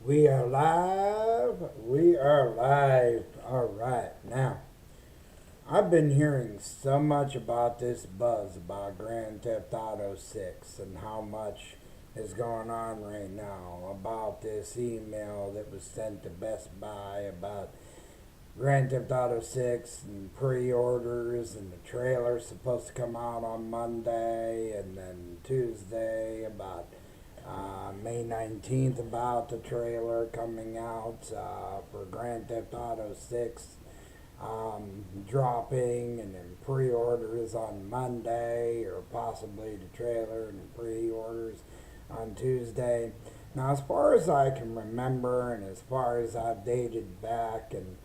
We are live. We are live. All right. Now, I've been hearing so much about this buzz about Grand Theft Auto 6 and how much is going on right now about this email that was sent to Best Buy about Grand Theft Auto 6 and pre-orders, and the trailer's supposed to come out on Monday, and then Tuesday about May 19th about the trailer coming out for Grand Theft Auto 6 dropping, and then pre-orders on Monday, or possibly the trailer and the pre-orders on Tuesday. Now, as far as I can remember, and as far as I've dated back, and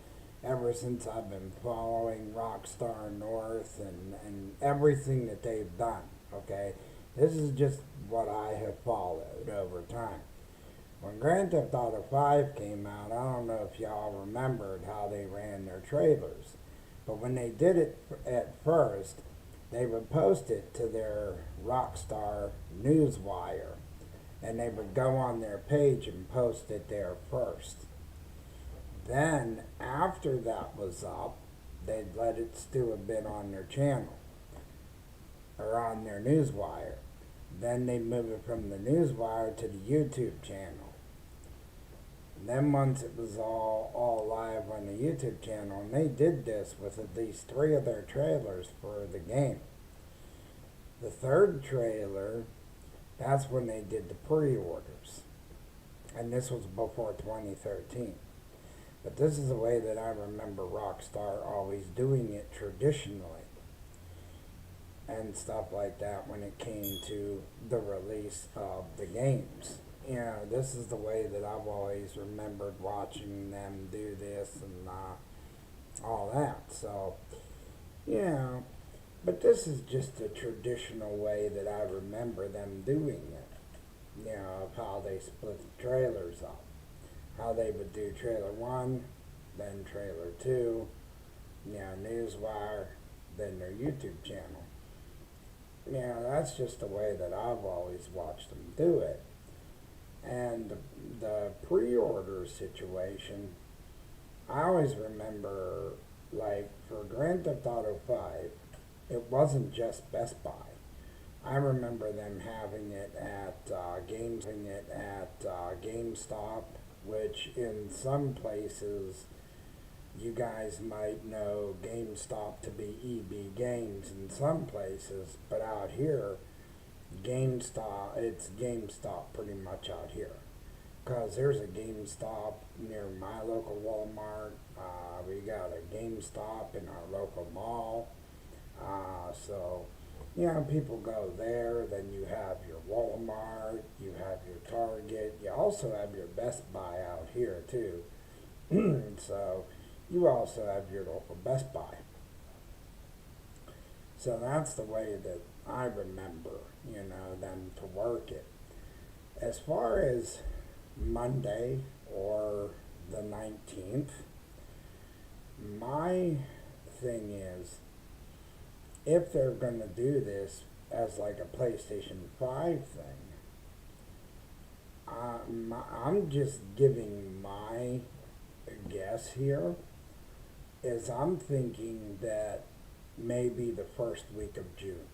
ever since I've been following Rockstar North and everything that they've done, okay, this is just what I have followed over time. When Grand Theft Auto 5 came out, I don't know if y'all remembered how they ran their trailers. But when they did it at first, they would post it to their Rockstar Newswire. And they would go on their page and post it there first. Then, after that was up, they'd let it stew a bit on their channel, or on their Newswire. Then they'd move it from the Newswire to the YouTube channel. And then once it was all live on the YouTube channel, and they did this with at least 3 of their trailers for the game. The third trailer, that's when they did the pre-orders. And this was before 2013. But this is the way that I remember Rockstar always doing it traditionally. And stuff like that when it came to the release of the games. You know, this is the way that I've always remembered watching them do this and all that. So, you know, but this is just a traditional way that I remember them doing it. You know, of how they split the trailers up. How they would do trailer 1, then trailer 2, you know, Newswire, then their YouTube channel. You know, that's just the way that I've always watched them do it. And the pre-order situation, I always remember, like, for Grand Theft Auto 5, it wasn't just Best Buy. I remember them having it at GameStop, which in some places you guys might know GameStop to be EB Games in some places, but out here, it's GameStop pretty much out here. Because there's a GameStop near my local Walmart. We got a GameStop in our local mall. So, you know, people go there. Then you have your Walmart, you have your Target. You also have your Best Buy out here, too. So, you also have your local Best Buy. So that's the way that I remember, you know, them to work it. As far as Monday or the 19th, my thing is, if they're going to do this as like a PlayStation 5 thing, I'm just giving my guess here, is I'm thinking that maybe the first week of June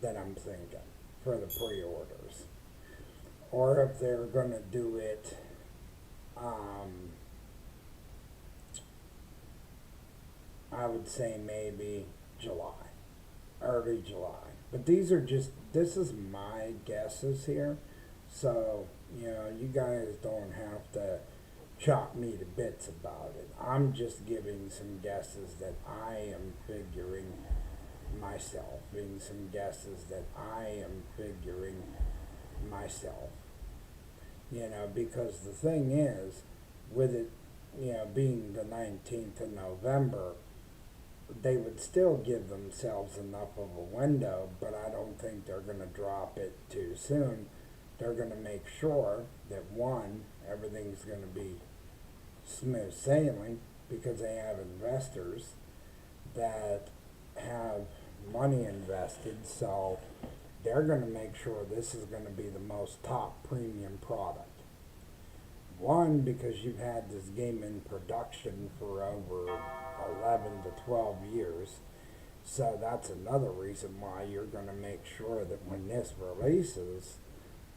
that I'm thinking for the pre-orders. Or if they're going to do it, I would say maybe July, early July. But this is my guesses here. So, you know, you guys don't have to chop me to bits about it. I'm just giving some guesses that I am figuring myself, being some guesses that I am figuring myself. You know, because the thing is, with it, you know, being the 19th of November, they would still give themselves enough of a window, but I don't think they're going to drop it too soon. They're going to make sure that, one, everything's going to be smooth sailing, because they have investors that have money invested, so they're going to make sure this is going to be the most top premium product. One, because you've had this game in production for over 11 to 12 years. So that's another reason why you're going to make sure that when this releases,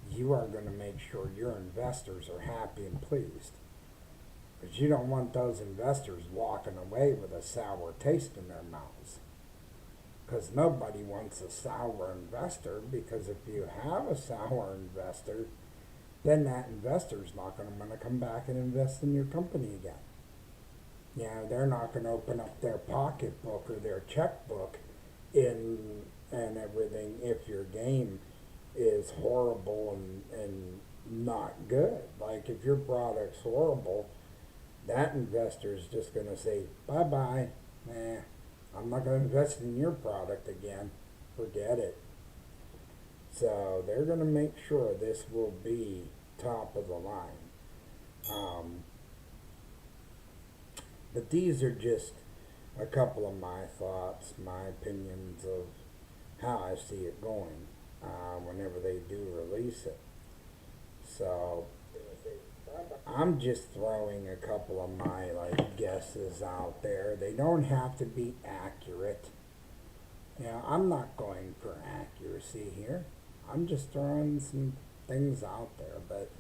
you are going to make sure your investors are happy and pleased. Because you don't want those investors walking away with a sour taste in their mouths. Because nobody wants a sour investor, because if you have a sour investor, then that investor's not going to want to come back and invest in your company again. You know, they're not going to open up their pocketbook or their checkbook in and everything if your game is horrible and not good. Like if your product's horrible, that investor's just going to say, bye-bye. I'm not going to invest in your product again. Forget it. So they're going to make sure this will be top of the line. But these are just a couple of my thoughts, my opinions of how I see it going whenever they do release it. So I'm just throwing a couple of my guesses out there. They don't have to be accurate. You know, I'm not going for accuracy here. I'm just throwing some things out there. But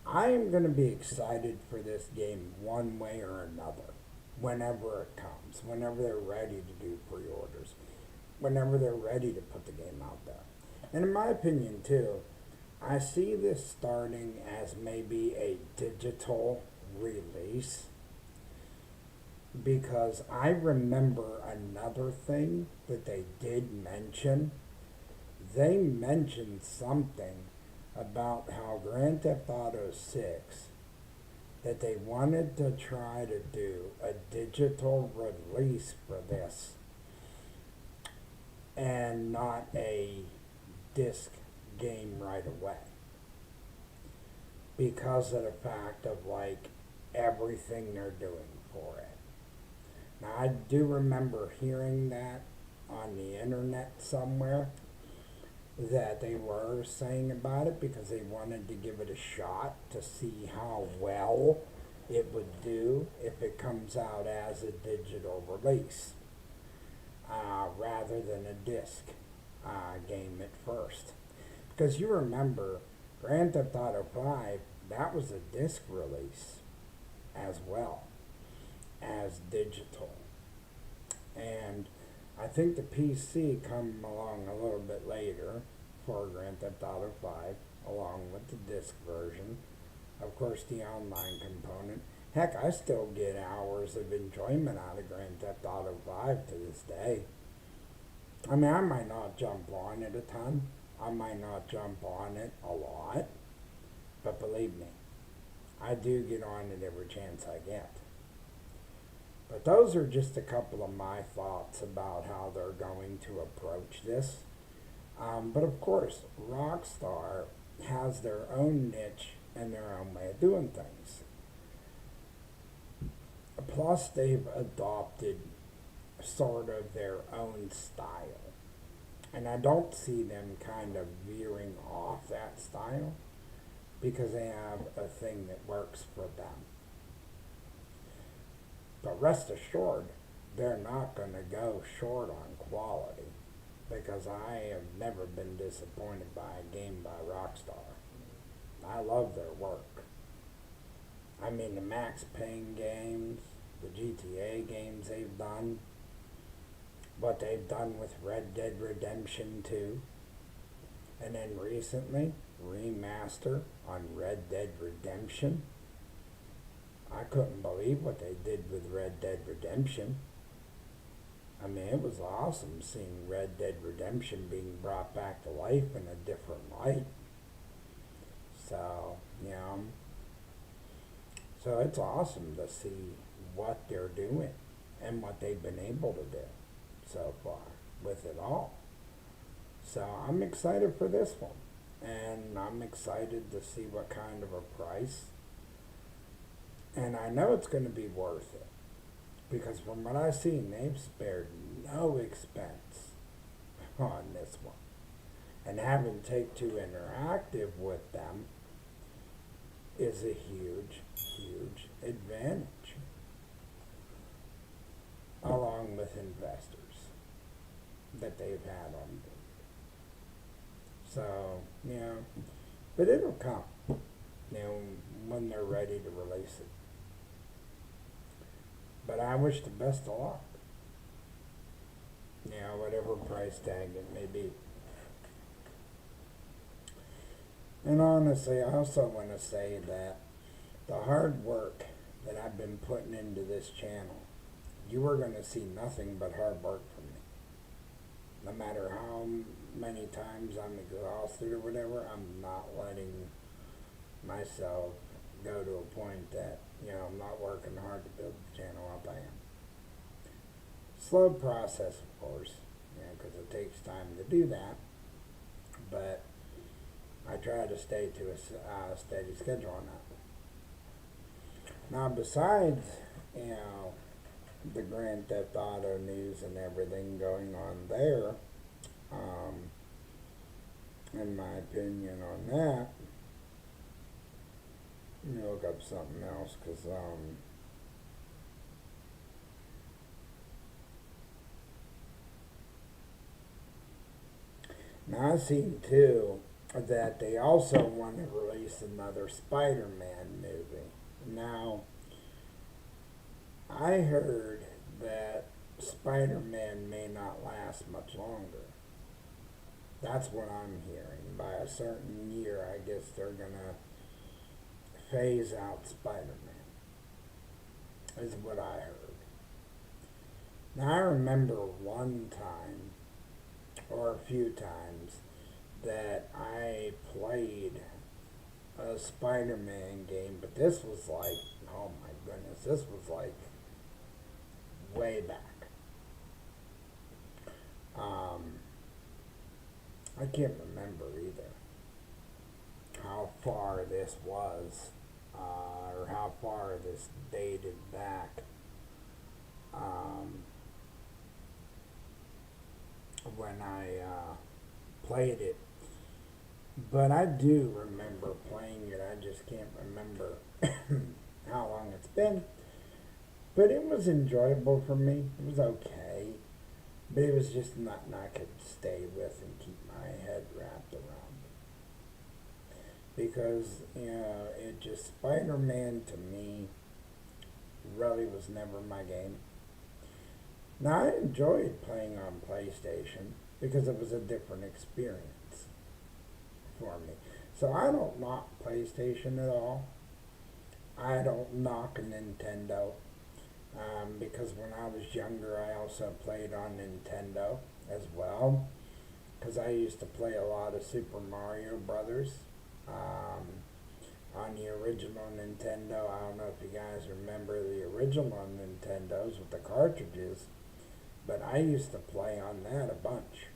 I am going to be excited for this game one way or another. Whenever it comes. Whenever they're ready to do pre-orders. Whenever they're ready to put the game out there. And in my opinion too, I see this starting as maybe a digital release. Because I remember another thing that they did mention. They mentioned something about how Grand Theft Auto 6, that they wanted to try to do a digital release for this and not a disc game right away. Because of the fact of everything they're doing for it. Now I do remember hearing that on the internet somewhere, that they were saying about it because they wanted to give it a shot to see how well it would do if it comes out as a digital release rather than a disc game at first. Because you remember Grand Theft Auto 5, that was a disc release as well as digital. And I think the PC come along a little bit later for Grand Theft Auto 5, along with the disc version. Of course, the online component. Heck, I still get hours of enjoyment out of Grand Theft Auto 5 to this day. I mean, I might not jump on it a ton. I might not jump on it a lot. But believe me, I do get on it every chance I get. But those are just a couple of my thoughts about how they're going to approach this. But of course, Rockstar has their own niche and their own way of doing things. Plus, they've adopted sort of their own style. And I don't see them kind of veering off that style because they have a thing that works for them. But rest assured, they're not going to go short on quality, because I have never been disappointed by a game by Rockstar. I love their work. I mean, the Max Payne games, the GTA games they've done, what they've done with Red Dead Redemption 2, and then recently, remaster on Red Dead Redemption. I couldn't believe what they did with Red Dead Redemption. I mean, it was awesome seeing Red Dead Redemption being brought back to life in a different light. So, so it's awesome to see what they're doing and what they've been able to do so far with it all. So I'm excited for this one. And I'm excited to see what kind of a price. And I know it's going to be worth it. Because from what I've seen, they've spared no expense on this one. And having Take-Two Interactive with them, is a huge, huge advantage, along with investors that they've had on board. So, but it'll come, when they're ready to release it. But I wish the best of luck, whatever price tag it may be. And honestly, I also want to say that the hard work that I've been putting into this channel, you are going to see nothing but hard work from me. No matter how many times I'm exhausted or whatever, I'm not letting myself go to a point that, I'm not working hard to build the channel up. I am. Slow process, of course, because it takes time to do that. But I try to stay to a steady schedule on that. Now, besides, the Grand Theft Auto news and everything going on there, in my opinion on that, let me look up something else, because, now I've seen too that they also want to release another Spider-Man movie. Now, I heard that Spider-Man may not last much longer. That's what I'm hearing. By a certain year, I guess they're going to phase out Spider-Man, is what I heard. Now, I remember one time, or a few times, that I played a Spider-Man game, but this was like, oh my goodness, this was like way back. I can't remember either how far this was, or how far this dated back, when I played it. But I do remember playing it. I just can't remember how long it's been. But it was enjoyable for me. It was okay. But it was just nothing I could stay with and keep my head wrapped around. Because, it just, Spider-Man to me really was never my game. Now, I enjoyed playing on PlayStation because it was a different experience for me. So I don't knock PlayStation at all. I don't knock a Nintendo. Because when I was younger, I also played on Nintendo as well. Because I used to play a lot of Super Mario Brothers on the original Nintendo. I don't know if you guys remember the original Nintendos with the cartridges, but I used to play on that a bunch.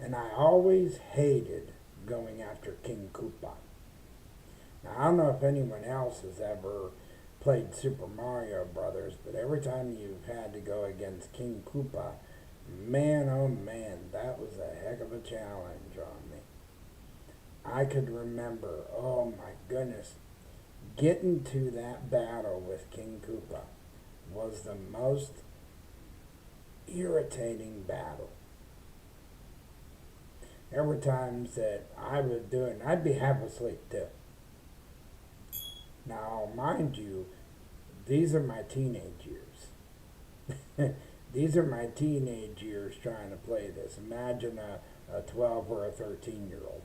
And I always hated going after King Koopa. Now, I don't know if anyone else has ever played Super Mario Brothers, but every time you've had to go against King Koopa, man, oh man, that was a heck of a challenge on me. I could remember, oh my goodness, getting to that battle with King Koopa was the most irritating battle. There were times that I would do it, and I'd be half asleep too. Now, mind you, these are my teenage years. These are my teenage years trying to play this. Imagine a 12 or a 13-year-old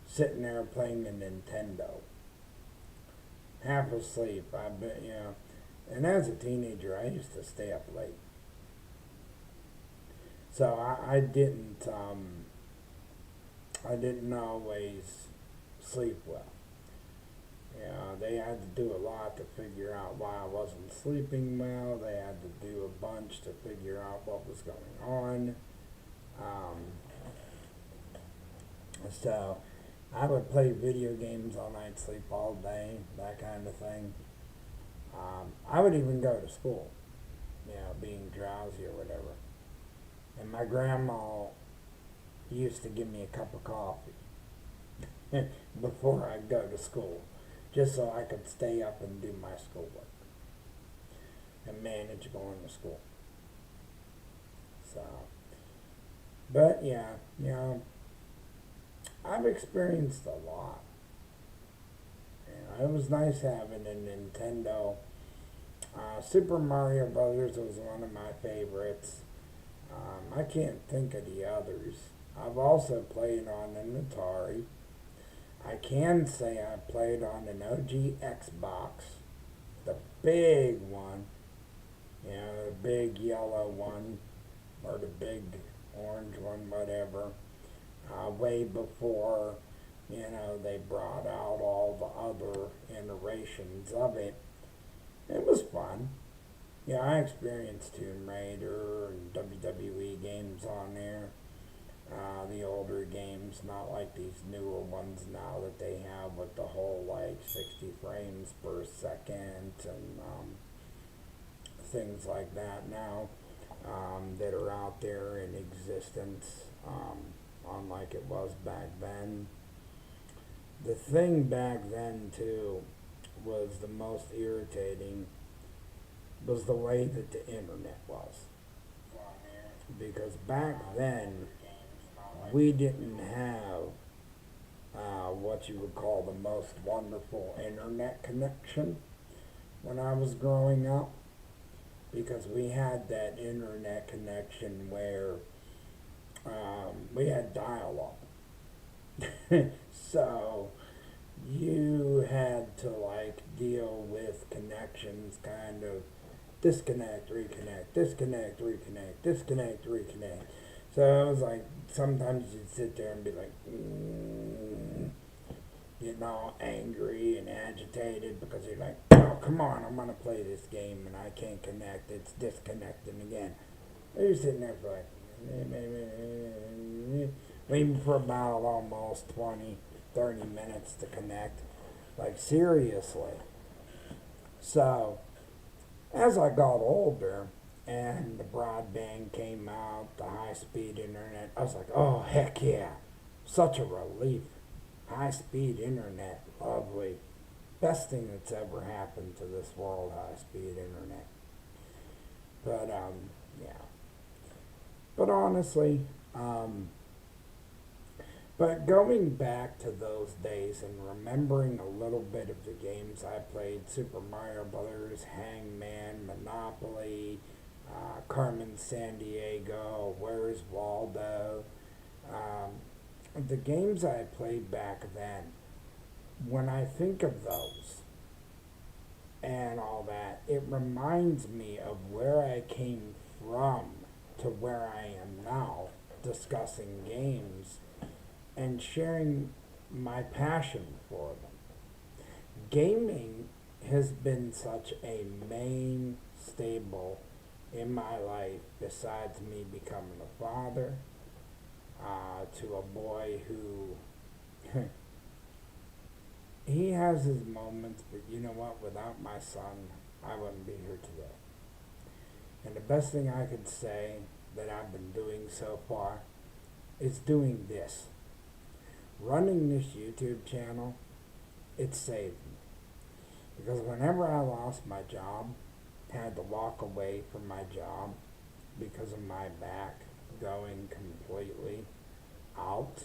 sitting there playing the Nintendo. Half asleep, I bet, And as a teenager, I used to stay up late. So I didn't always sleep well. They had to do a lot to figure out why I wasn't sleeping well. They had to do a bunch to figure out what was going on. So I would play video games all night, sleep all day, that kind of thing. I would even go to school, being drowsy or whatever. And my grandma used to give me a cup of coffee. before I go to school, just so I could stay up and do my schoolwork and manage going to school. So, but yeah, I've experienced a lot. It was nice having a Nintendo. Super Mario Brothers was one of my favorites. I can't think of the others. I've also played on an Atari. I can say I played on an OG Xbox, the big one, the big yellow one, or the big orange one, whatever, way before, they brought out all the other iterations of it. It was fun. Yeah, I experienced Tomb Raider and WWE games on there. The older games, not like these newer ones now that they have with the whole like 60 frames per second and things like that now that are out there in existence, unlike it was back then. The thing back then too was the most irritating was the way that the internet was. Because back then, we didn't have what you would call the most wonderful internet connection when I was growing up. Because we had that internet connection where we had dial up. So you had to like deal with connections kind of disconnect, reconnect, disconnect, reconnect, disconnect, reconnect. So it was like sometimes you'd sit there and be like, getting all angry and agitated because you're like, oh, come on, I'm going to play this game and I can't connect. It's disconnecting again. And you're sitting there for like, waiting for about almost 20, 30 minutes to connect. Like, seriously. So, as I got older and the broadband came out, the high-speed internet, I was like, oh, heck yeah. Such a relief. High-speed internet, lovely. Best thing that's ever happened to this world, high-speed internet. But, yeah. But honestly, but going back to those days and remembering a little bit of the games I played, Super Mario Brothers, Hangman, Monopoly, Carmen Sandiego, Where's Waldo, the games I played back then, when I think of those and all that, it reminds me of where I came from to where I am now discussing games and sharing my passion for them. Gaming has been such a main staple in my life, besides me becoming a father to a boy who he has his moments, but you know what? Without my son, I wouldn't be here today. And the best thing I could say that I've been doing so far is doing this. Running this YouTube channel, it saved me. Because whenever I lost my job, had to walk away from my job because of my back going completely out,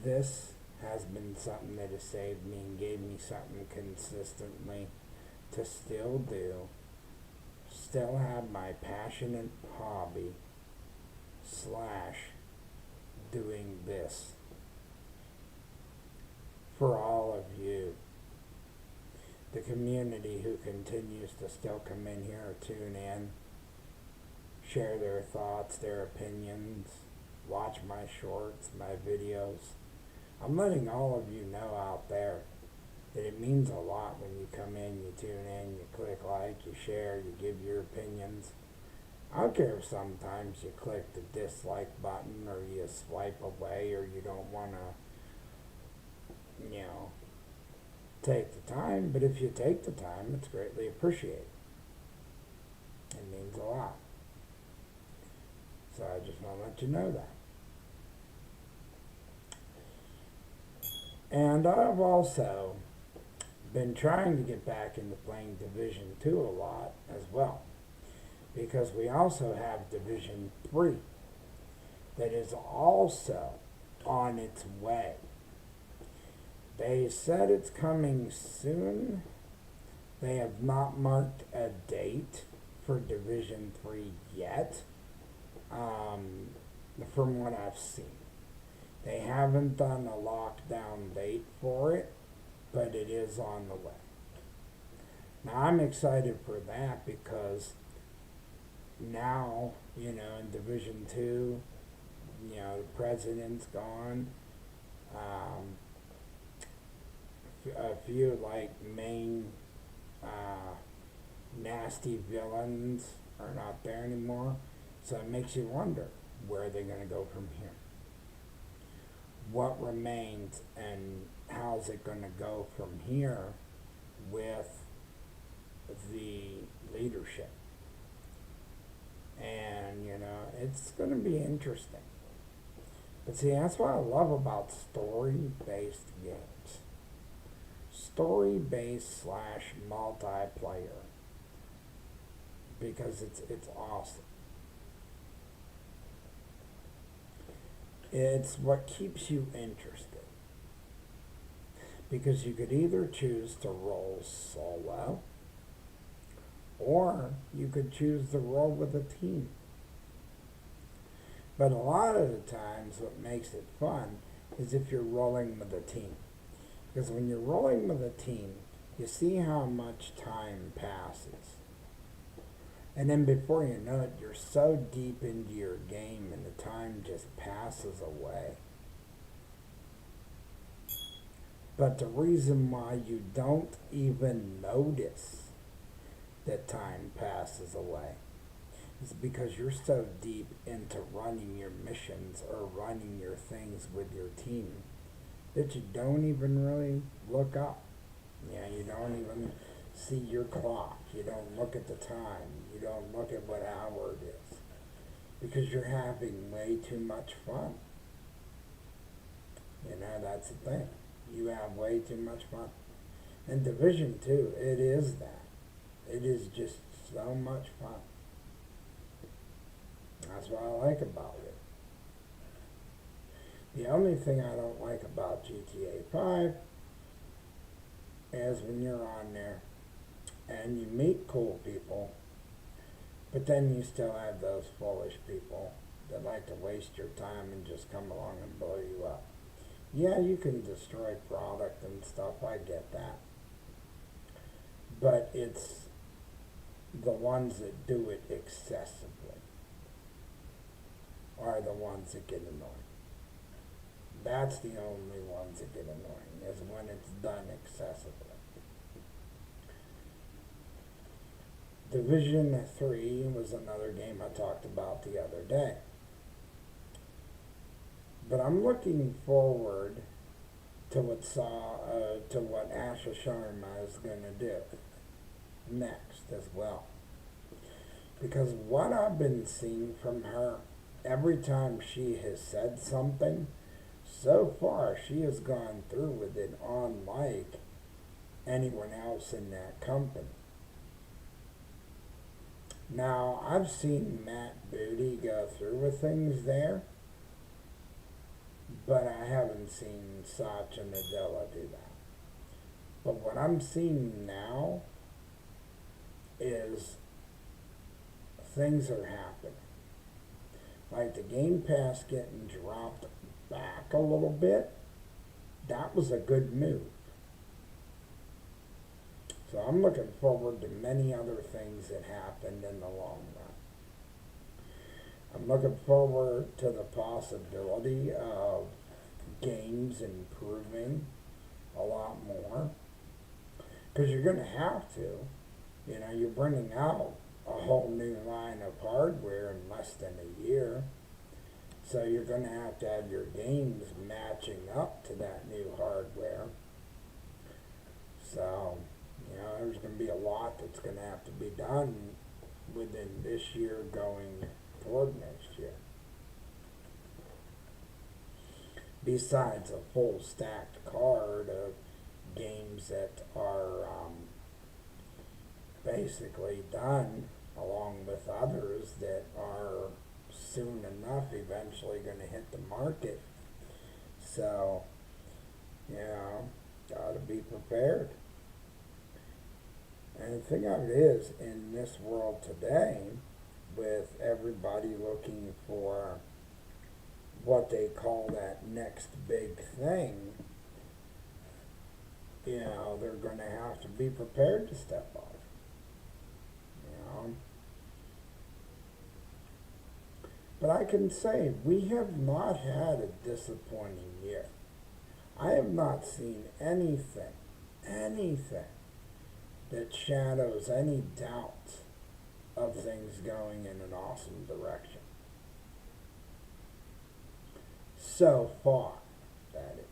this has been something that has saved me and gave me something consistently to still do, still have my passionate hobby / doing this for all of you, the community who continues to still come in here, tune in, share their thoughts, their opinions, watch my shorts, my videos. I'm letting all of you know out there that it means a lot when you come in, you tune in, you click like, you share, you give your opinions. I don't care if sometimes you click the dislike button or you swipe away or you don't want to, take the time. But if you take the time, it's greatly appreciated. It means a lot. So I just want to let you know that. And I've also been trying to get back into playing Division 2 a lot as well, because we also have Division 3 that is also on its way. They said it's coming soon. They have not marked a date for Division 3 yet, from what I've seen. They haven't done a lockdown date for it, but it is on the way. Now, I'm excited for that because now, in Division 2, the president's gone. A few, like, main nasty villains are not there anymore. So it makes you wonder, where are they going to go from here? What remains, and how's it going to go from here with the leadership? And, it's going to be interesting. But see, that's what I love about story-based games. Story-based / multiplayer. Because it's awesome. It's what keeps you interested. Because you could either choose to roll solo, or you could choose to roll with a team. But a lot of the times what makes it fun is if you're rolling with a team. Because when you're rolling with a team, you see how much time passes. And then before you know it, you're so deep into your game and the time just passes away. But the reason why you don't even notice that time passes away is because you're so deep into running your missions or running your things with your team that you don't even really look up. You don't even see your clock. You don't look at the time. You don't look at what hour it is. Because you're having way too much fun. That's the thing. You have way too much fun. And Division 2, it is that. It is just so much fun. That's what I like about it. The only thing I don't like about GTA 5 is when you're on there and you meet cool people, but then you still have those foolish people that like to waste your time and just come along and blow you up. Yeah, you can destroy product and stuff, I get that. But it's the ones that do it excessively are the ones that get annoying. That's the only ones that get annoying, is when it's done excessively. Division 3 was another game I talked about the other day. But I'm looking forward to what Asha Sharma is going to do next as well. Because what I've been seeing from her, every time she has said something, so far she has gone through with it unlike anyone else in that company. Now, I've seen Matt Booty go through with things there, but I haven't seen Satya Nadella do that. But what I'm seeing now is things are happening. Like the Game Pass getting dropped back a little bit, that was a good move. So I'm looking forward to many other things that happened in the long run. I'm looking forward to the possibility of games improving a lot more. Because you're going to have to. You're bringing out a whole new line of hardware in less than a year. So you're going to have your games matching up to that new hardware. So, there's going to be a lot that's going to have to be done within this year going toward next year. besides a full stacked card of games that are basically done, along with others that are soon enough eventually going to hit the market. So, gotta be prepared. And the thing of it is, in this world today, with everybody looking for what they call that next big thing, they're going to have to be prepared to step up. But I can say we have not had a disappointing year. I have not seen anything that shadows any doubt of things going in an awesome direction. So far, that is.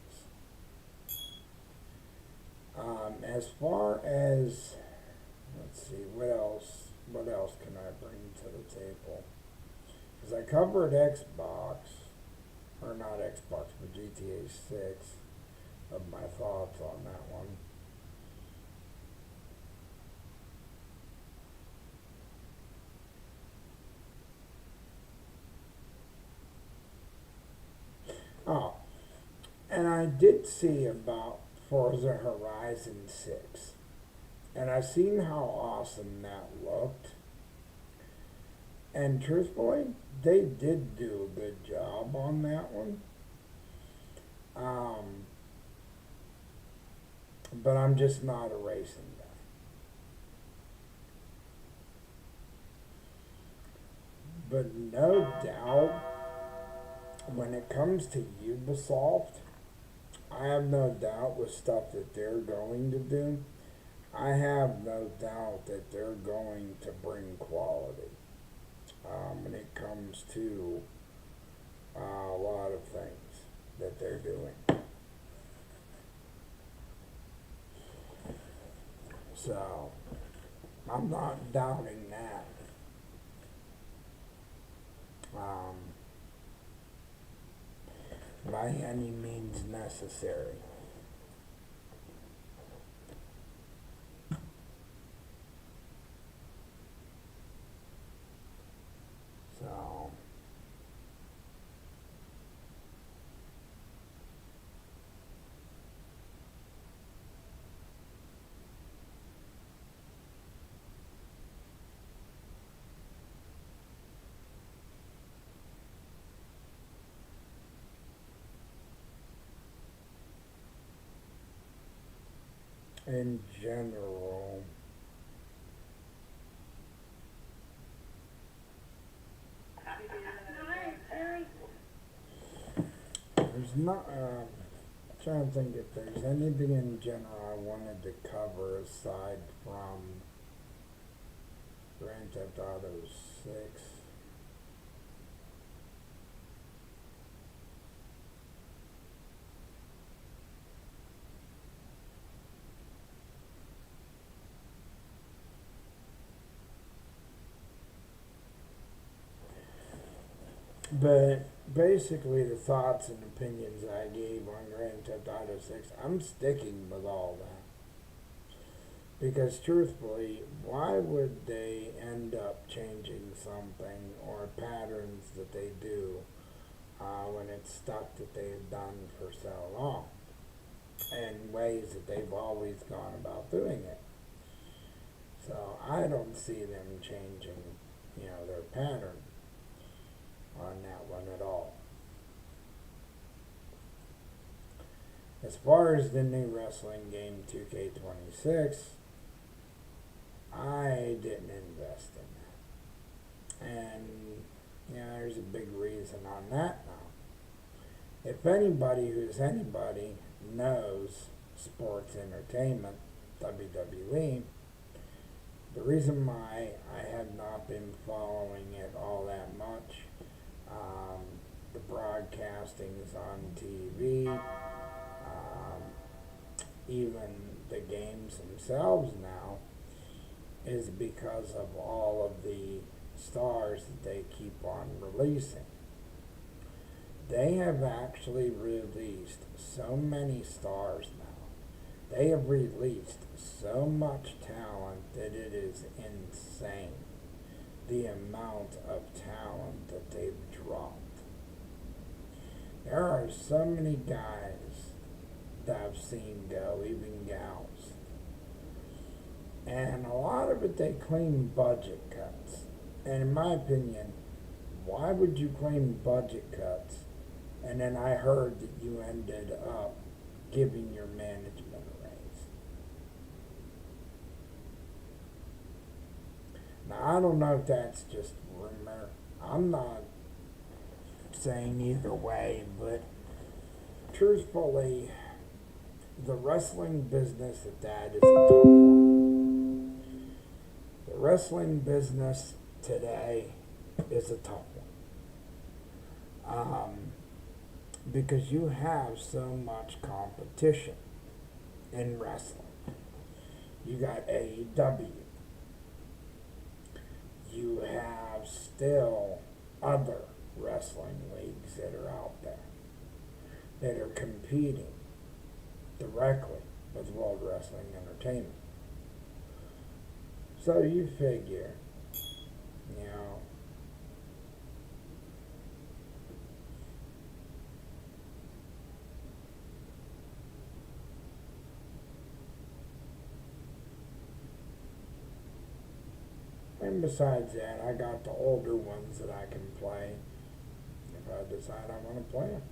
As far as, let's see, what else can I bring to the table? Because I covered Xbox, or not Xbox, but GTA 6, of my thoughts on that one. Oh, and I did see about Forza Horizon 6. And I seen how awesome that looked. And truthfully, they did do a good job on that one. But I'm just not a racing guy. But no doubt, when it comes to Ubisoft, I have no doubt with stuff that they're going to do. I have no doubt that they're going to bring quality when it comes to a lot of things that they're doing. So, I'm not doubting that. Um, by any means necessary. So, in general, there's not. Trying to think if there's anything in general I wanted to cover aside from Grand Theft Auto 6. But basically, the thoughts and opinions I gave on Grand Theft Auto 6, I'm sticking with all that. Because truthfully, why would they end up changing something or patterns that they do when it's stuff that they've done for so long and ways that they've always gone about doing it? So I don't see them changing, their pattern on that one at all. As far as the new wrestling game 2K26, I didn't invest in that. And, there's a big reason on that now. If anybody who's anybody knows sports entertainment, WWE, the reason why I have not been following it all that much, the broadcastings on TV, even the games themselves now, is because of all of the stars that they keep on releasing. they have actually released so many stars now. They have released so much talent that it is insane the amount of talent that they've dropped. There are so many guys that I've seen go, even gals. And a lot of it they claim budget cuts. And in my opinion, why would you claim budget cuts? And then I heard that you ended up giving your management a raise. Now, I don't know if that's just rumor. I'm not saying either way, but truthfully, the wrestling business that is a tough one. The wrestling business today is a tough one. Because you have so much competition in wrestling. You got AEW. You have still other wrestling leagues that are out there that are competing directly with World Wrestling Entertainment. So you figure, you know, and besides that, I got the older ones that I can play if I decide I want to play them.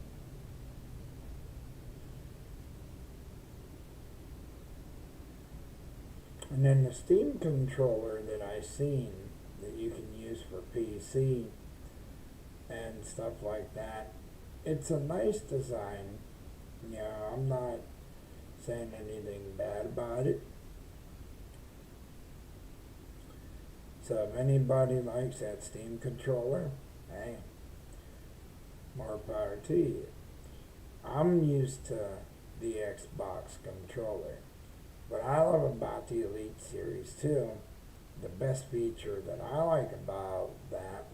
And then the Steam controller that I seen that you can use for PC and stuff like that, it's a nice design. You know, I'm not saying anything bad about it. So if anybody likes that Steam controller, hey, more power to you. I'm used to the Xbox controller. What I love about the Elite Series too, the best feature that I like about that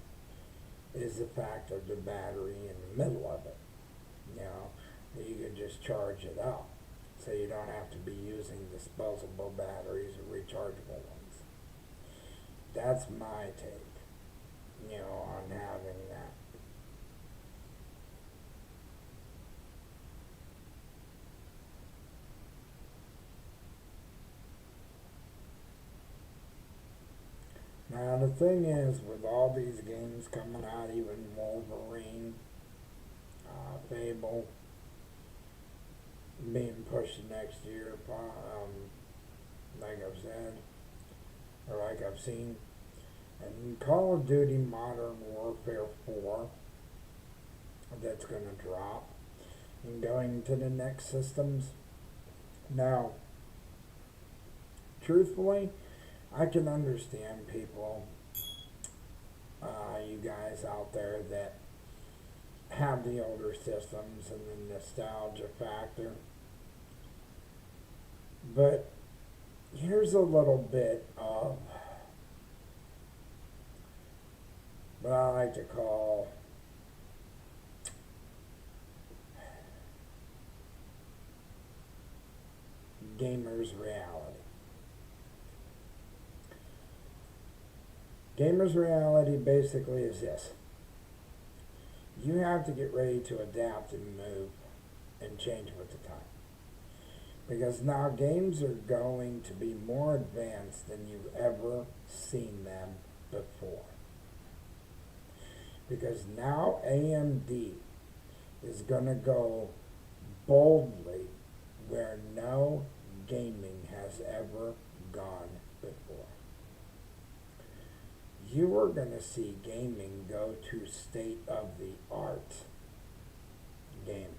is the fact of the battery in the middle of it. You know, that you can just charge it up. So you don't have to be using disposable batteries or rechargeable ones. That's my take, you know, on having that. Now the thing is, with all these games coming out, even Wolverine, Fable, being pushed next year, like I've said, or like I've seen, and Call of Duty Modern Warfare 4, that's going to drop, and going to the next systems. Now, truthfully, I can understand people, you guys out there that have the older systems and the nostalgia factor. But here's a little bit of what I like to call gamer's reality. Gamer's reality basically is this. You have to get ready to adapt and move and change with the time. Because now games are going to be more advanced than you've ever seen them before. Because now AMD is going to go boldly where no gaming has ever gone before. You are going to see gaming go to state-of-the-art gaming.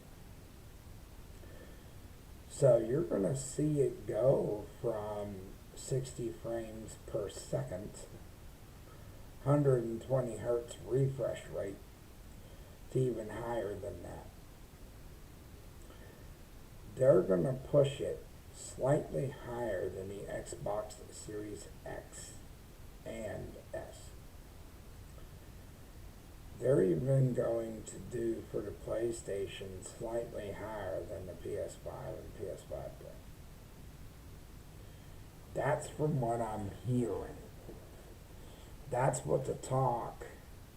So you're going to see it go from 60 frames per second, 120 hertz refresh rate, to even higher than that. They're going to push it slightly higher than the Xbox Series X and S. they're even going to do for the PlayStation slightly higher than the PS5 and PS5 Pro. That's from what I'm hearing. That's what the talk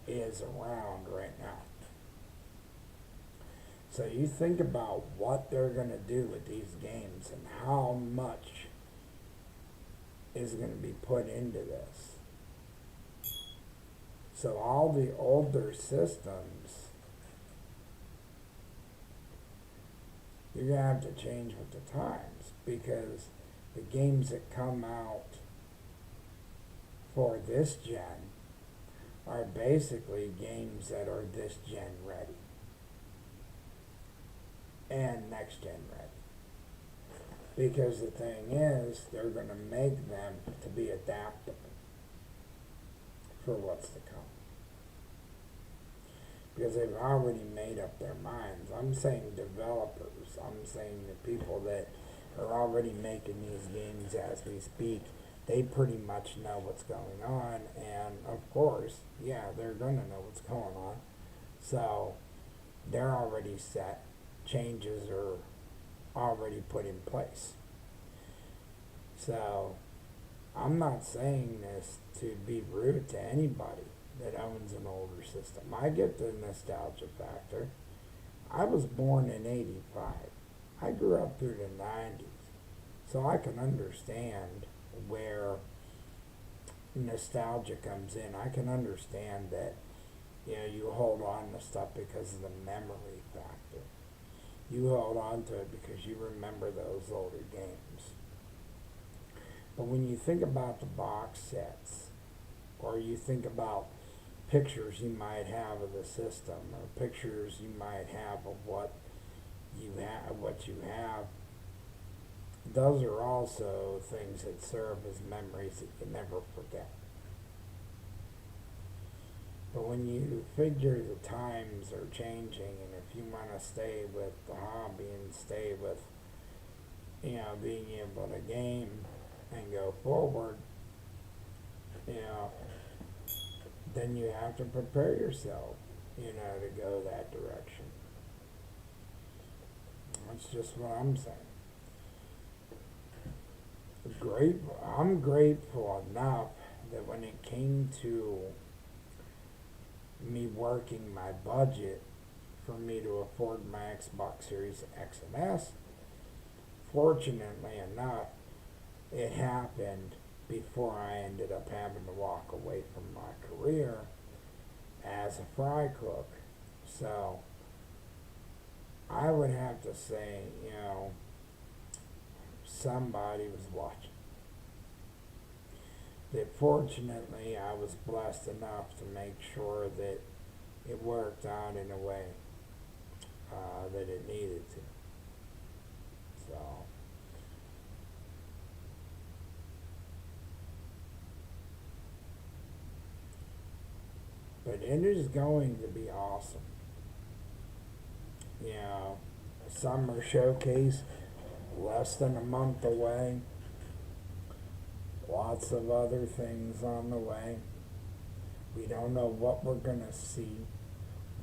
is around right now. So you think about what they're going to do with these games and how much is going to be put into this. So all the older systems, you're going to have to change with the times, because the games that come out for this gen are basically games that are this gen ready and next gen ready. Because the thing is, they're going to make them to be adaptable for what's to come. Because they've already made up their minds. I'm saying developers. I'm saying the people that are already making these games as we speak. They pretty much know what's going on. And of course, yeah, they're going to know what's going on. So they're already set. Changes are already put in place. So I'm not saying this to be rude to anybody that owns an older system. I get the nostalgia factor. I was born in 85. I grew up through the 90s. So I can understand where nostalgia comes in. I can understand that, you hold on to stuff because of the memory factor. You hold on to it because you remember those older games. But when you think about the box sets, or you think about pictures you might have of the system, or pictures you might have of what you have, those are also things that serve as memories that you never forget. But when you figure the times are changing, and if you want to stay with the hobby and stay with, being able to game and go forward, then you have to prepare yourself, to go that direction. That's just what I'm saying. I'm grateful enough that when it came to me working my budget for me to afford my Xbox Series X and S, fortunately enough, it happened before I ended up having to walk away from my career as a fry cook. So I would have to say, somebody was watching. That fortunately I was blessed enough to make sure that it worked out in a way that it needed to. So but it is going to be awesome. Summer showcase, less than a month away. Lots of other things on the way. We don't know what we're going to see,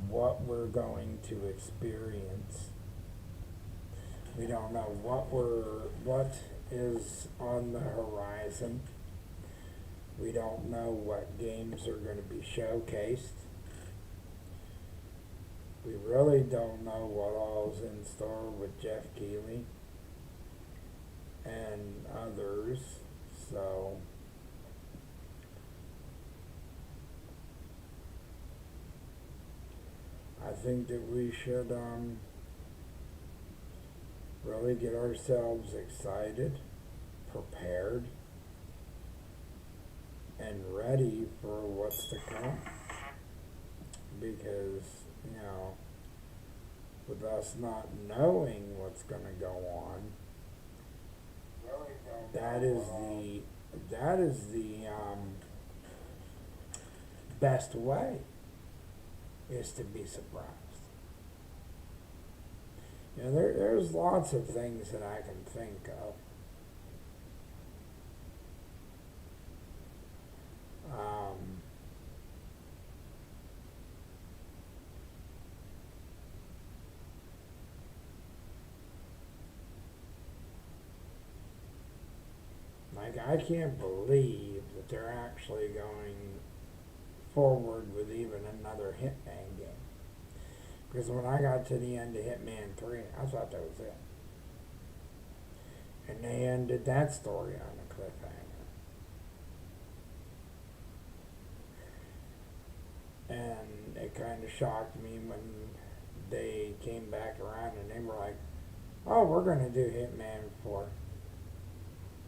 what we're going to experience. We don't know what is on the horizon. We don't know what games are going to be showcased. We really don't know what all's in store with Jeff Keighley and others. So I think that we should really get ourselves excited, prepared, and ready for what's to come. Because, with us not knowing what's going to go on, that is the best way, is to be surprised. There's lots of things that I can think of. like, I can't believe that they're actually going forward with even another Hitman game. Because when I got to the end of Hitman 3, I thought that was it. And they ended that story on a cliffhanger. And it kind of shocked me when they came back around and they were like, oh, we're going to do Hitman 4.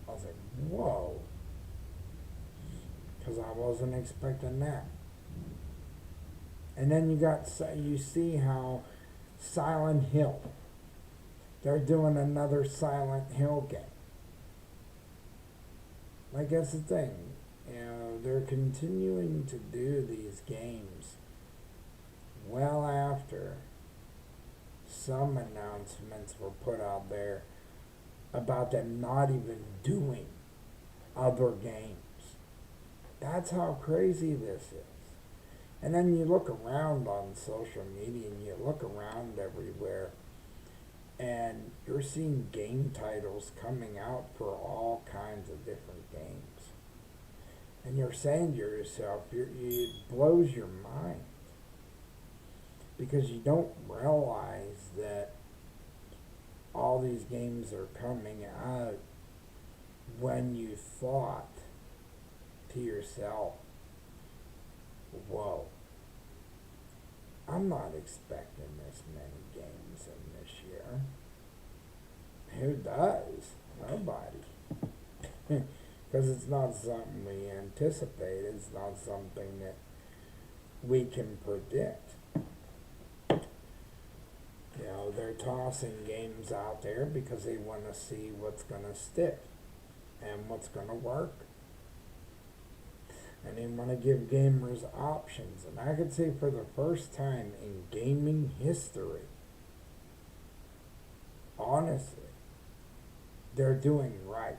I was like, whoa. Because I wasn't expecting that. And then you see how Silent Hill, they're doing another Silent Hill game. Like, that's the thing. They're continuing to do these games well after some announcements were put out there about them not even doing other games. That's how crazy this is. And then you look around on social media and you look around everywhere and you're seeing game titles coming out for all kinds of different games. And you're saying to yourself, it blows your mind. Because you don't realize that all these games are coming out when you thought to yourself, whoa, I'm not expecting this many games in this year. Who does? Nobody. Because it's not something we anticipate. It's not something that we can predict. They're tossing games out there because they want to see what's going to stick and what's going to work. And they want to give gamers options. And I could say for the first time in gaming history, honestly, they're doing right.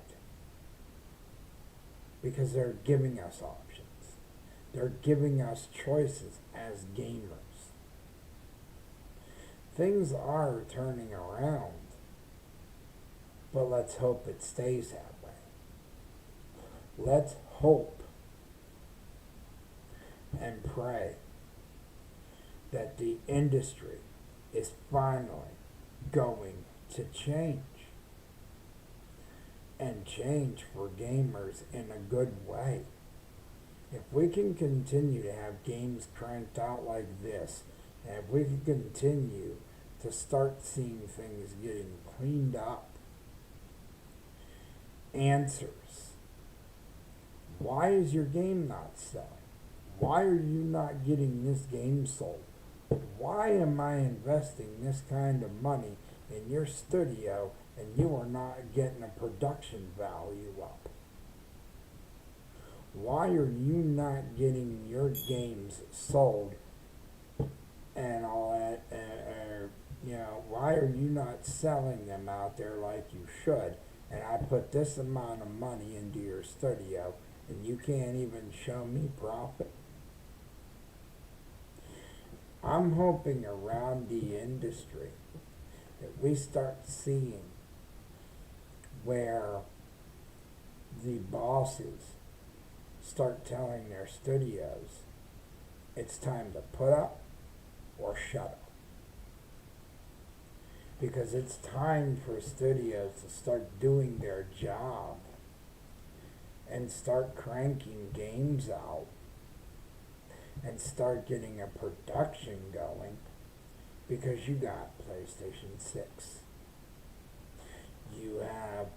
Because they're giving us options. They're giving us choices as gamers. Things are turning around, but let's hope it stays that way. Let's hope and pray that the industry is finally going to change. And change for gamers in a good way. If we can continue to have games cranked out like this, and if we can continue to start seeing things getting cleaned up, answers. Why is your game not selling? Why are you not getting this game sold? Why am I investing this kind of money in your studio and you are not getting a production value up? Why are you not getting your games sold and all that? Why are you not selling them out there like you should? And I put this amount of money into your studio and you can't even show me profit? I'm hoping around the industry that we start seeing where the bosses start telling their studios it's time to put up or shut up. Because it's time for studios to start doing their job and start cranking games out and start getting a production going, because you got PlayStation 6. You have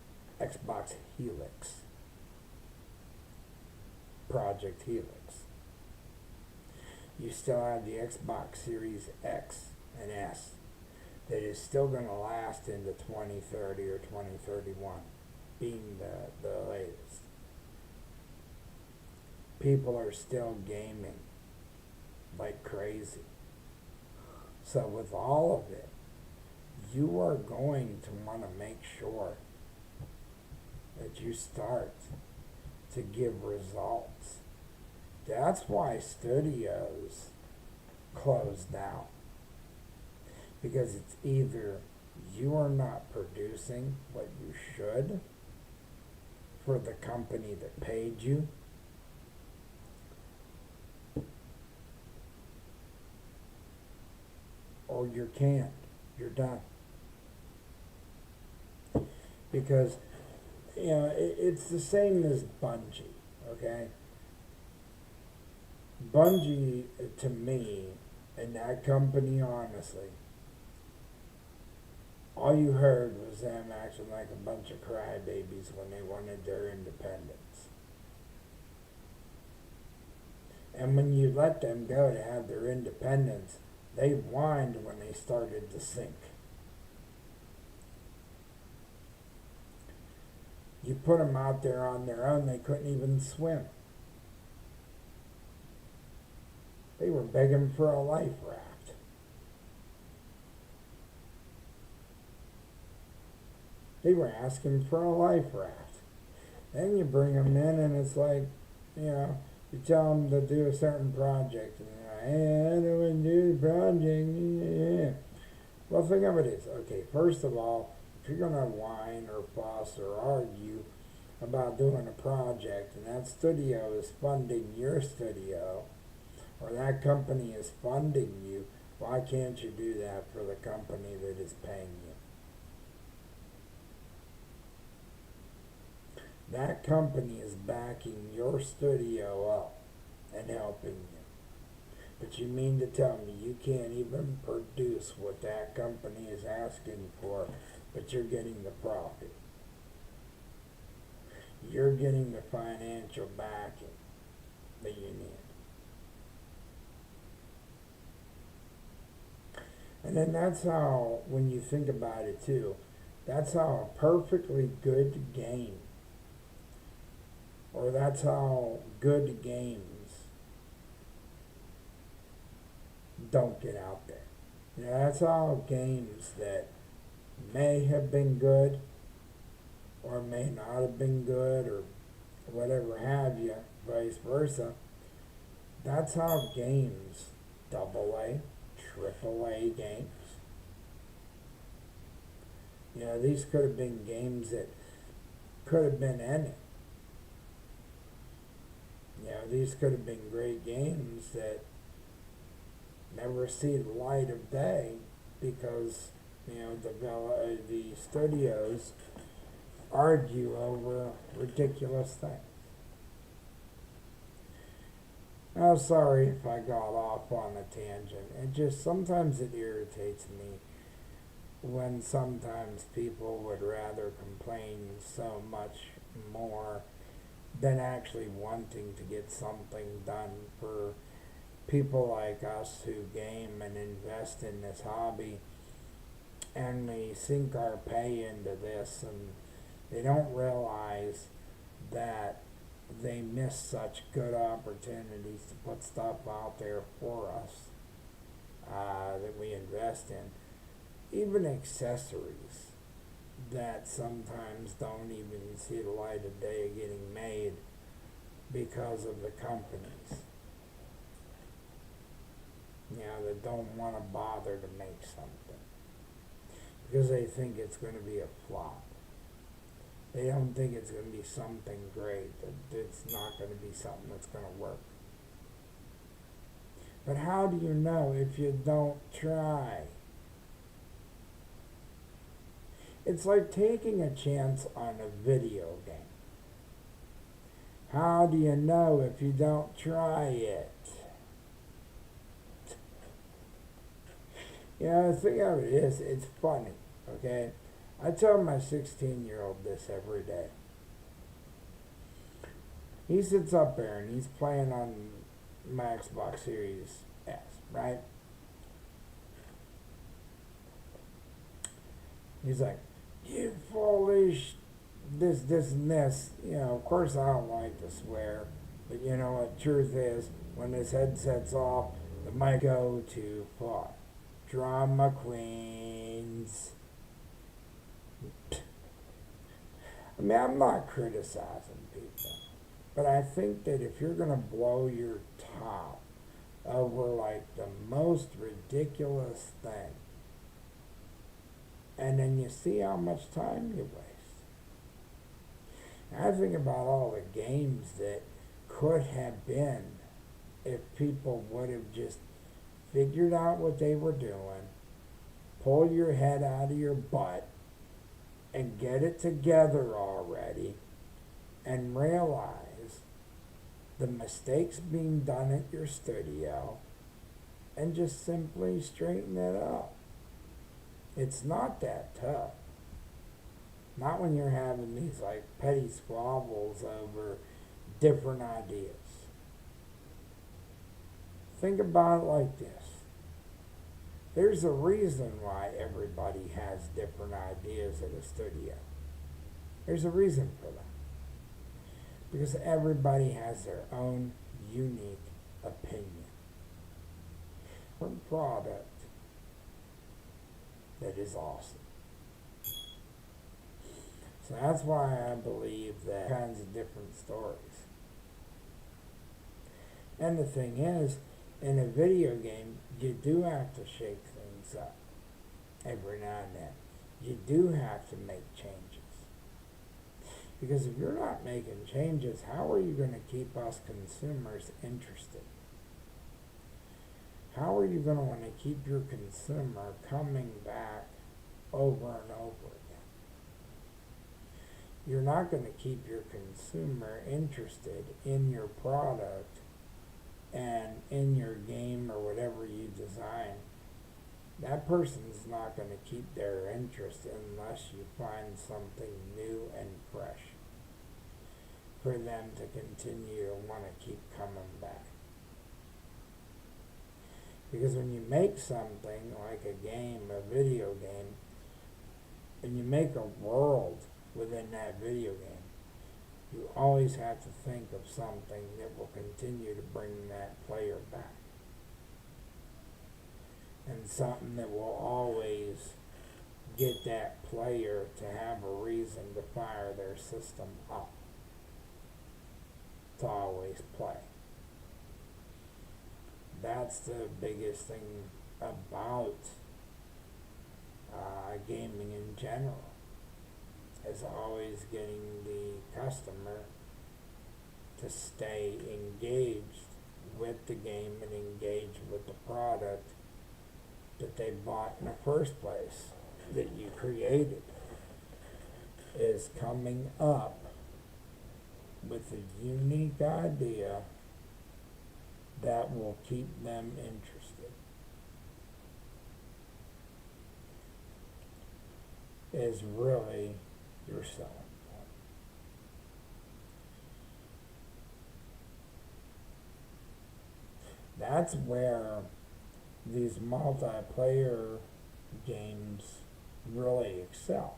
Xbox Helix, Project Helix. You still have the Xbox Series X and S that is still going to last into 2030 or 2031, being the latest. People are still gaming like crazy. So with all of it, you are going to want to make sure that you start to give results. That's why studios close down. Because it's either you are not producing what you should, for the company that paid you, or you can't. You're done. Because, it's the same as Bungie, okay? Bungie, to me, and that company, honestly, all you heard was them acting like a bunch of crybabies when they wanted their independence. And when you let them go to have their independence, they whined when they started to sink. You put them out there on their own, they couldn't even swim. They were begging for a life raft. They were asking for a life raft. Then you bring them in and it's like, you tell them to do a certain project. And they're like, hey, I don't want to do the project. Yeah. Well, think of it as, okay, first of all, if you're going to whine or fuss or argue about doing a project and that studio is funding your studio, or that company is funding you, why can't you do that for the company that is paying you? That company is backing your studio up and helping you. But you mean to tell me you can't even produce what that company is asking for, but you're getting the profit? You're getting the financial backing that you need. And then that's how, when you think about it too, that's how a perfectly good game, or that's how good games don't get out there. That's how games that may have been good or may not have been good or whatever have you, vice versa. That's how games, AA, AAA games, these could have been games that could have been any. These could have been great games that never see the light of day because, the studios argue over ridiculous things. I'm sorry if I got off on a tangent. Sometimes it irritates me when sometimes people would rather complain so much more than actually wanting to get something done for people like us who game and invest in this hobby, and we sink our pay into this, and they don't realize that they miss such good opportunities to put stuff out there for us that we invest in. Even accessories that sometimes don't even see the light of day getting made because of the companies, that don't want to bother to make something because they think it's going to be a flop. They don't think it's going to be something great, that it's not going to be something that's going to work. But how do you know if you don't try? It's like taking a chance on a video game. How do you know if you don't try it? The thing of it is, it's funny, okay? I tell my 16-year-old this every day. He sits up there and he's playing on my Xbox Series S, right? He's like, you foolish, this, and this. Of course I don't like to swear, but what truth is, when this headset's off, the mic go too far. Drama queens. I'm not criticizing people, but I think that if you're going to blow your top over like the most ridiculous thing, and then you see how much time you waste. I think about all the games that could have been if people would have just figured out what they were doing, pull your head out of your butt, and get it together already, and realize the mistakes being done at your studio, and just simply straighten it up. It's not that tough. Not when you're having these like petty squabbles over different ideas. Think about it like this. There's a reason why everybody has different ideas at a studio. There's a reason for that. Because everybody has their own unique opinion. One product that is awesome. So that's why I believe that kinds of different stories. And the thing is, in a video game, you do have to shake things up every now and then. You do have to make changes. Because if you're not making changes, how are you going to keep us consumers interested? How are you going to want to keep your consumer coming back over and over again? You're not going to keep your consumer interested in your product and in your game or whatever you design. That person's not going to keep their interest unless you find something new and fresh for them to continue to want to keep coming back. Because when you make something like a game, a video game, and you make a world within that video game, you always have to think of something that will continue to bring that player back. And something that will always get that player to have a reason to fire their system up, to always play. That's the biggest thing about gaming in general, is always getting the customer to stay engaged with the game and engaged with the product that they bought in the first place, that you created, is coming up with a unique idea that will keep them interested. Is really your selling point. That's where these multiplayer games really excel.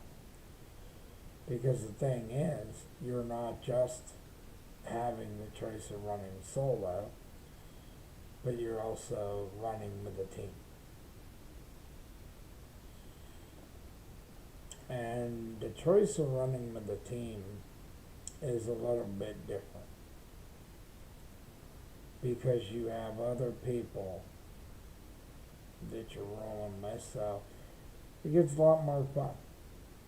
Because the thing is, you're not just having the choice of running solo, but you're also running with a team. And the choice of running with a team is a little bit different, because you have other people that you're rolling with, so it gets a lot more fun.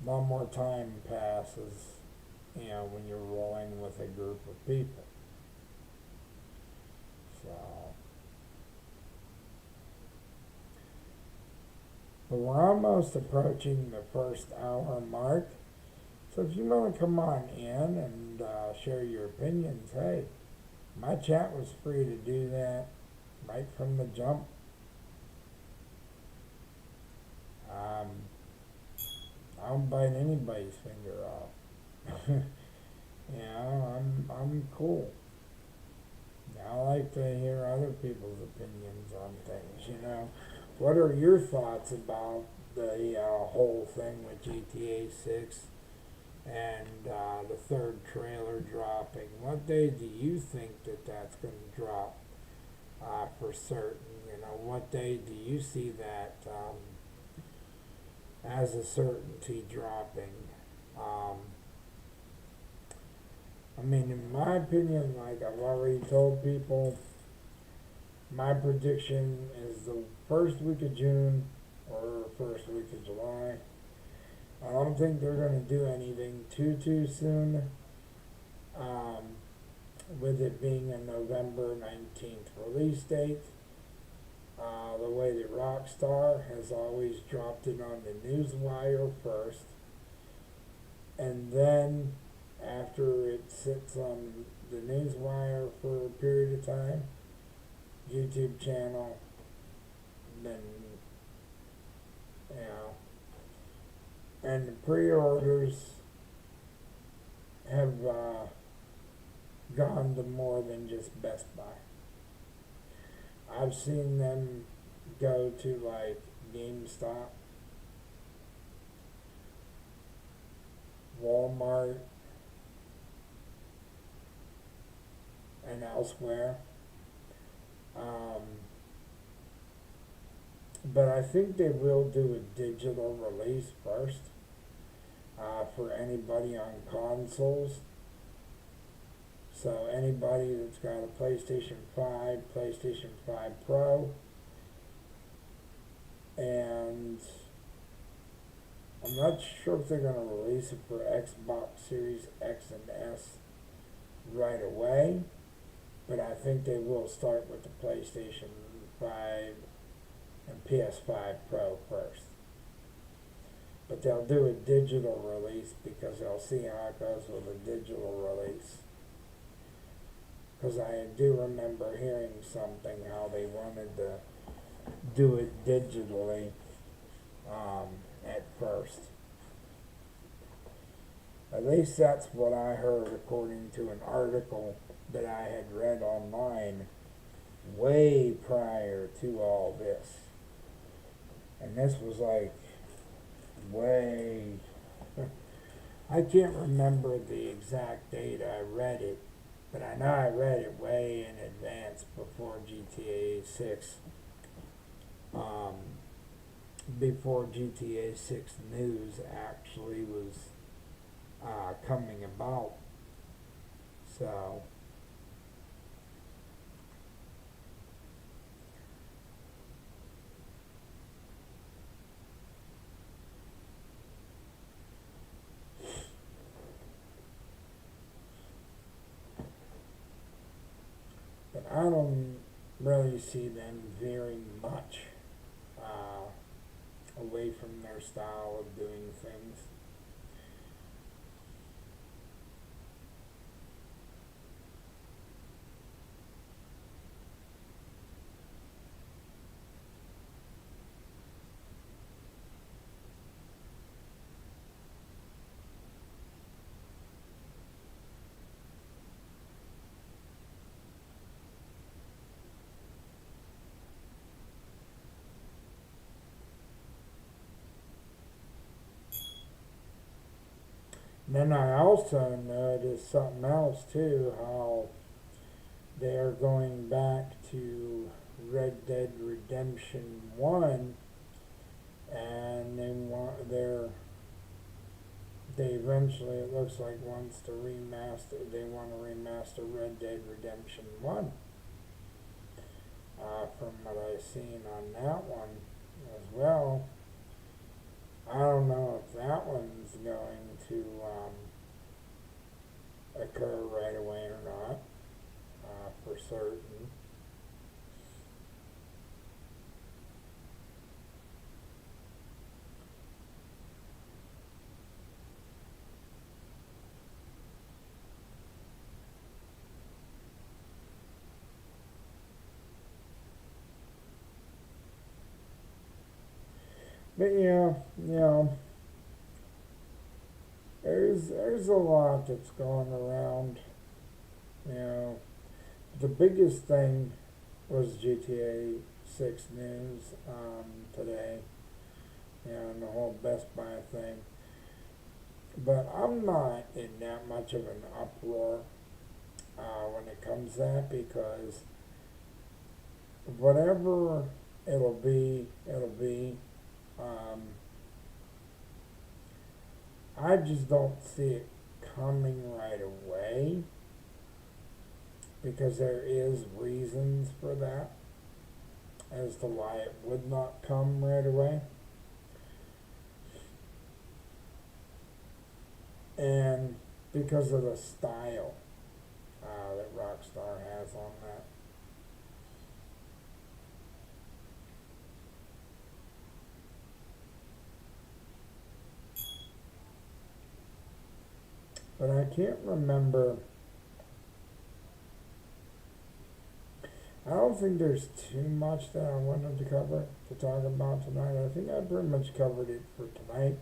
A lot more time passes, when you're rolling with a group of people. So, but we're almost approaching the first hour mark. So if you want to come on in and share your opinions, hey, my chat was free to do that right from the jump. I don't bite anybody's finger off. I'm cool. I like to hear other people's opinions on things, What are your thoughts about the whole thing with GTA 6 and the third trailer dropping? What day do you think that that's going to drop for certain? What day do you see that as a certainty dropping? In my opinion, like I've already told people, my prediction is the first week of June or first week of July. I don't think they're going to do anything too soon. um, with it being a November 19th release date. The way that Rockstar has always dropped it on the newswire first, and then after it sits on the newswire for a period of time, YouTube channel, then, you know, and the pre-orders have gone to more than just Best Buy. I've seen them go to like GameStop, Walmart, and elsewhere. Um, but I think they will do a digital release first for anybody on consoles. So anybody that's got a PlayStation 5, PlayStation 5 Pro, and I'm not sure if they're going to release it for Xbox Series X and S right away, but I think they will start with the PlayStation 5 and PS5 Pro first. But they'll do a digital release because they'll see how it goes with a digital release. Because I do remember hearing something how they wanted to do it digitally at first. At least that's what I heard according to an article that I had read online way prior to all this. And this was like way... I can't remember the exact date I read it, but I know I read it way in advance before GTA 6. Before GTA 6 news actually was coming about. So, but I don't really see them veering much away from their style of doing things. Then I also noticed something else too, how they are going back to Red Dead Redemption 1, and they eventually, it looks like, they want to remaster Red Dead Redemption 1, from what I've seen on that one as well. I don't know if that one's going to occur right away or not, for certain. But yeah, there's a lot that's going around. You know, the biggest thing was GTA 6 news today. And the whole Best Buy thing. But I'm not in that much of an uproar when it comes to that, because whatever it'll be, it'll be. I just don't see it coming right away, because there is reasons for that as to why it would not come right away. And because of the style Rockstar has on that. But I can't remember. I don't think there's too much that I wanted to talk about tonight. I think I pretty much covered it for tonight.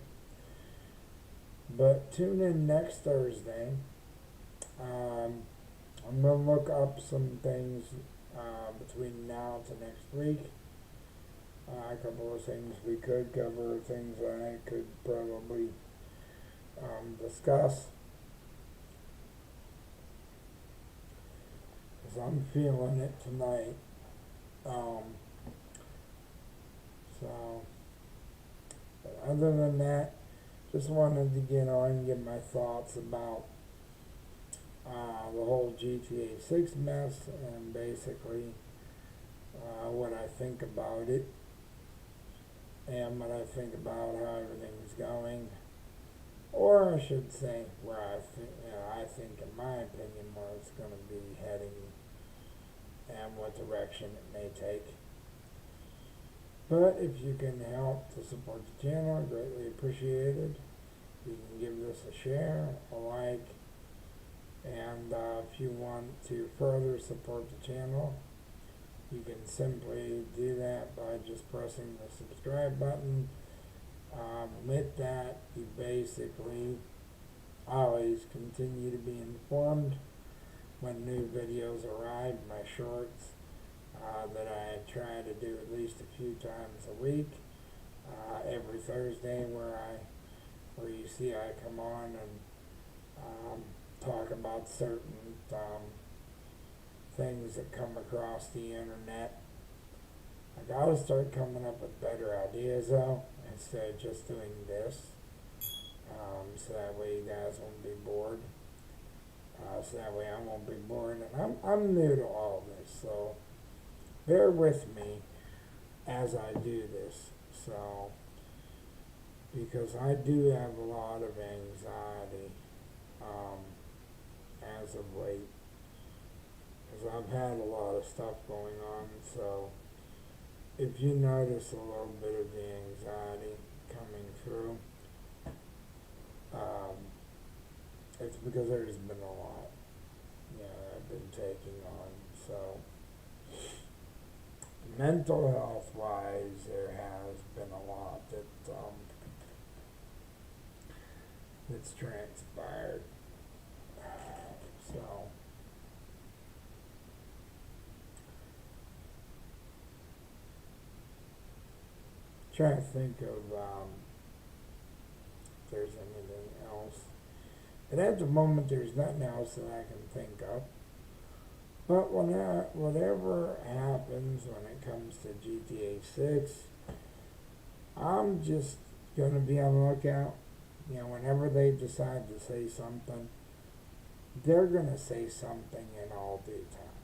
But tune in next Thursday. I'm going to look up some things between now to next week. A couple of things we could cover, things I could probably discuss. Because I'm feeling it tonight. But other than that, just wanted to get on and get my thoughts about the whole GTA 6 mess and basically what I think about it and what I think about how everything's going, or I should say where I think in my opinion where it's going to be heading and what direction it may take. But if you can help to support the channel, greatly appreciated. You can give this a share, a like, and if you want to further support the channel, you can simply do that by just pressing the subscribe button. With that, you basically always continue to be informed when new videos arrive, my shorts that I try to do at least a few times a week, every Thursday where you see I come on and talk about certain things that come across the internet. I gotta start coming up with better ideas though, instead of just doing this, so that way you guys won't be bored. So that way I won't be bored, and I'm new to all this, so bear with me as I do this. So, because I do have a lot of anxiety as of late, because I've had a lot of stuff going on. So if you notice a little bit of the anxiety coming through, it's because there's been a lot, I've been taking on. So mental health wise, there has been a lot that's transpired. So trying to think of if there's anything else. But at the moment, there's nothing else that I can think of. But whatever happens when it comes to GTA 6, I'm just going to be on the lookout. Whenever they decide to say something, they're going to say something in all due time.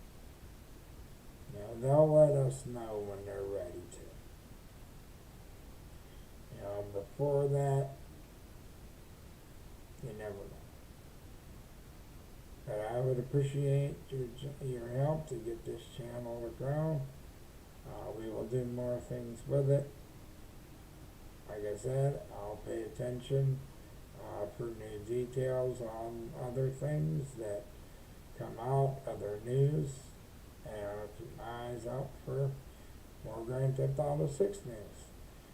They'll let us know when they're ready to. Before that, you never know. But I would appreciate your help to get this channel to grow. We will do more things with it. Like I said, I'll pay attention for new details on other things that come out, other news, and I'll keep my eyes out for more Grand Theft Auto 6 news.